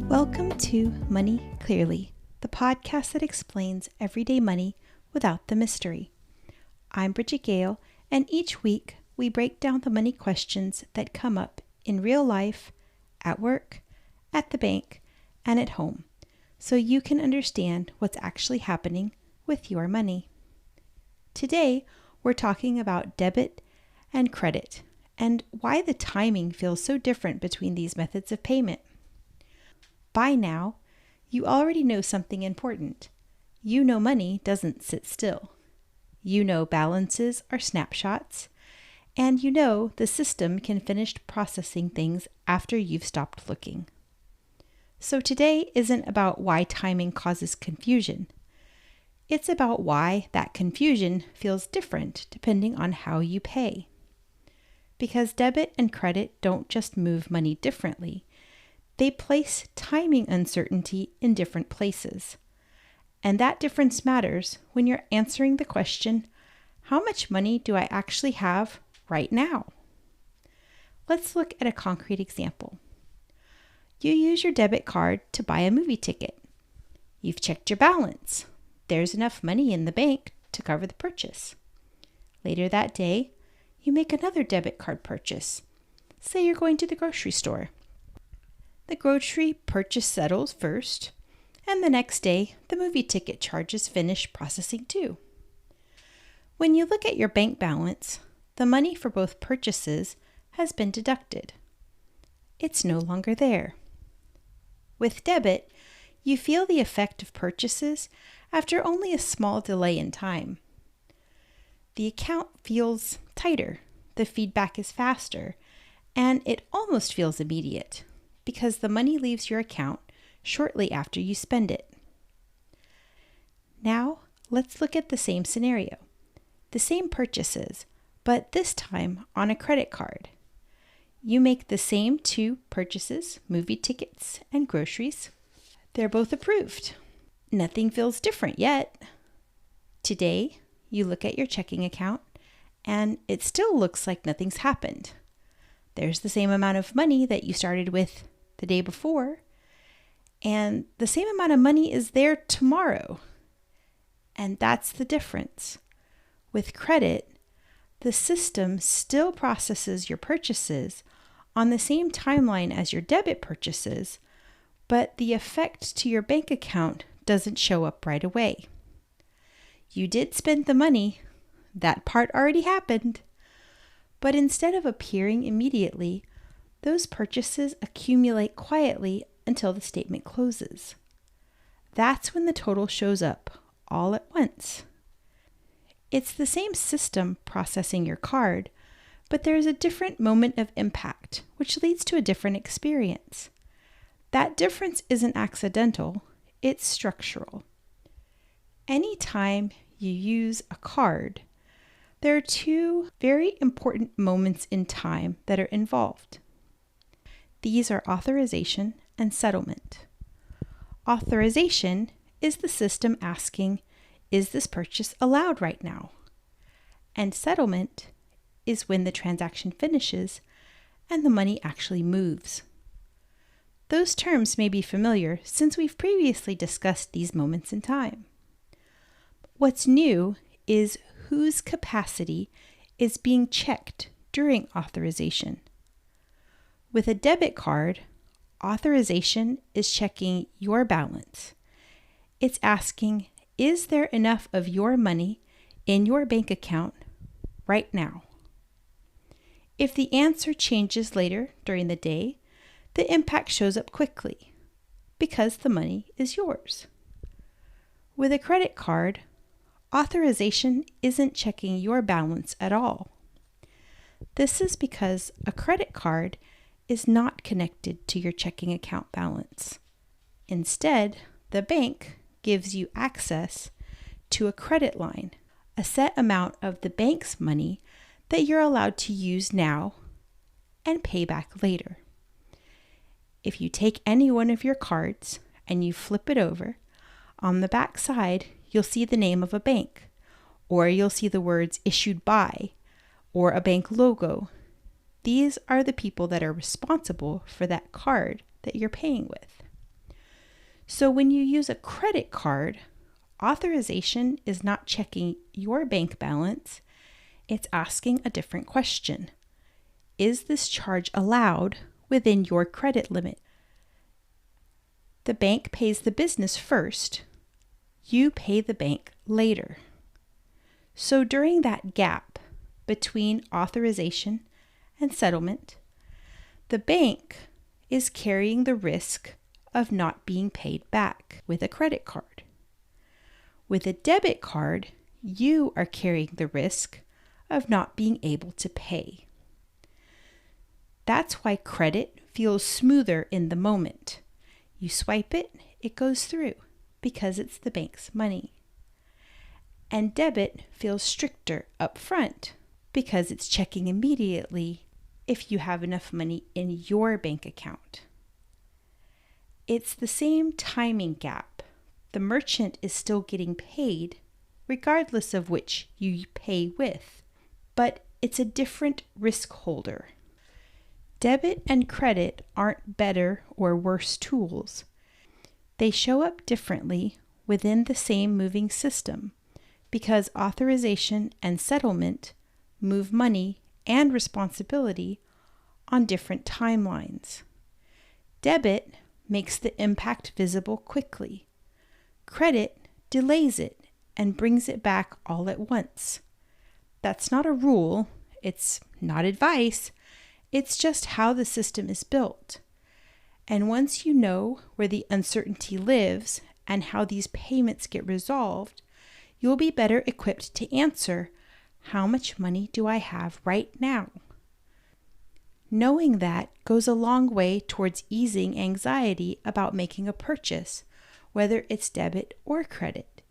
Welcome to Money Clearly, the podcast that explains everyday money without the mystery. I'm Bridget Gale, and each week we break down the money questions that come up in real life, at work, at the bank, and at home, so you can understand what's actually happening with your money. Today, we're talking about debit and credit, and why the timing feels so different between these methods of payment. By now, you already know something important. You know money doesn't sit still. You know balances are snapshots, and you know the system can finish processing things after you've stopped looking. So today isn't about why timing causes confusion. It's about why that confusion feels different depending on how you pay. Because debit and credit don't just move money differently. They place timing uncertainty in different places. And that difference matters when you're answering the question, how much money do I actually have right now? Let's look at a concrete example. You use your debit card to buy a movie ticket. You've checked your balance. There's enough money in the bank to cover the purchase. Later that day, you make another debit card purchase. Say you're going to the grocery store. The grocery purchase settles first, and the next day, the movie ticket charges finish processing too. When you look at your bank balance, the money for both purchases has been deducted. It's no longer there. With debit, you feel the effect of purchases after only a small delay in time. The account feels tighter, the feedback is faster, and it almost feels immediate because the money leaves your account shortly after you spend it. Now, let's look at the same scenario. The same purchases, but this time on a credit card. You make the same two purchases, movie tickets and groceries. They're both approved. Nothing feels different yet. Today, you look at your checking account and it still looks like nothing's happened. There's the same amount of money that you started with the day before, and the same amount of money is there tomorrow. And that's the difference. With credit, the system still processes your purchases on the same timeline as your debit purchases, but the effect to your bank account doesn't show up right away. You did spend the money, that part already happened, but instead of appearing immediately, those purchases accumulate quietly until the statement closes. That's when the total shows up all at once. It's the same system processing your card, but there's a different moment of impact, which leads to a different experience. That difference isn't accidental, it's structural. Anytime you use a card, there are two very important moments in time that are involved. These are authorization and settlement. Authorization is the system asking, is this purchase allowed right now? And settlement is when the transaction finishes and the money actually moves. Those terms may be familiar since we've previously discussed these moments in time. What's new is whose capacity is being checked during authorization. With a debit card, authorization is checking your balance. It's asking, is there enough of your money in your bank account right now? If the answer changes later during the day, the impact shows up quickly because the money is yours. With a credit card, authorization isn't checking your balance at all. This is because a credit card is not connected to your checking account balance. Instead, the bank gives you access to a credit line, a set amount of the bank's money that you're allowed to use now and pay back later. If you take any one of your cards and you flip it over, on the back side, you'll see the name of a bank, or you'll see the words issued by, or a bank logo. These are the people that are responsible for that card that you're paying with. So when you use a credit card, authorization is not checking your bank balance. It's asking a different question. Is this charge allowed within your credit limit? The bank pays the business first. You pay the bank later. So during that gap between authorization and settlement, the bank is carrying the risk of not being paid back with a credit card. With a debit card, you are carrying the risk of not being able to pay. That's why credit feels smoother in the moment. You swipe it, it goes through because it's the bank's money. And debit feels stricter up front because it's checking immediately if you have enough money in your bank account. It's the same timing gap. The merchant is still getting paid regardless of which you pay with, but it's a different risk holder. Debit and credit aren't better or worse tools. They show up differently within the same moving system because authorization and settlement move money and responsibility on different timelines. Debit makes the impact visible quickly. Credit delays it and brings it back all at once. That's not a rule. It's not advice. It's just how the system is built. And once you know where the uncertainty lives and how these payments get resolved, you'll be better equipped to answer, how much money do I have right now? Knowing that goes a long way towards easing anxiety about making a purchase, whether it's debit or credit.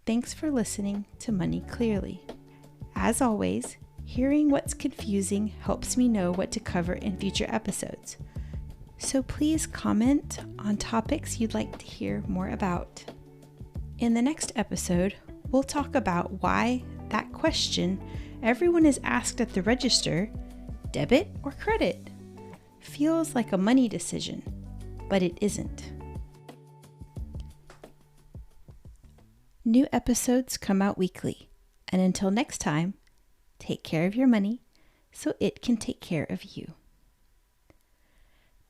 Thanks for listening to Money Clearly. As always, hearing what's confusing helps me know what to cover in future episodes. So please comment on topics you'd like to hear more about. In the next episode, we'll talk about why that question everyone is asked at the register, debit or credit, feels like a money decision, but it isn't. New episodes come out weekly, and until next time, take care of your money so it can take care of you.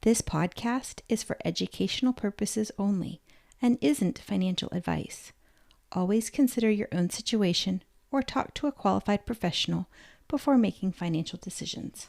This podcast is for educational purposes only and isn't financial advice. Always consider your own situation or talk to a qualified professional before making financial decisions.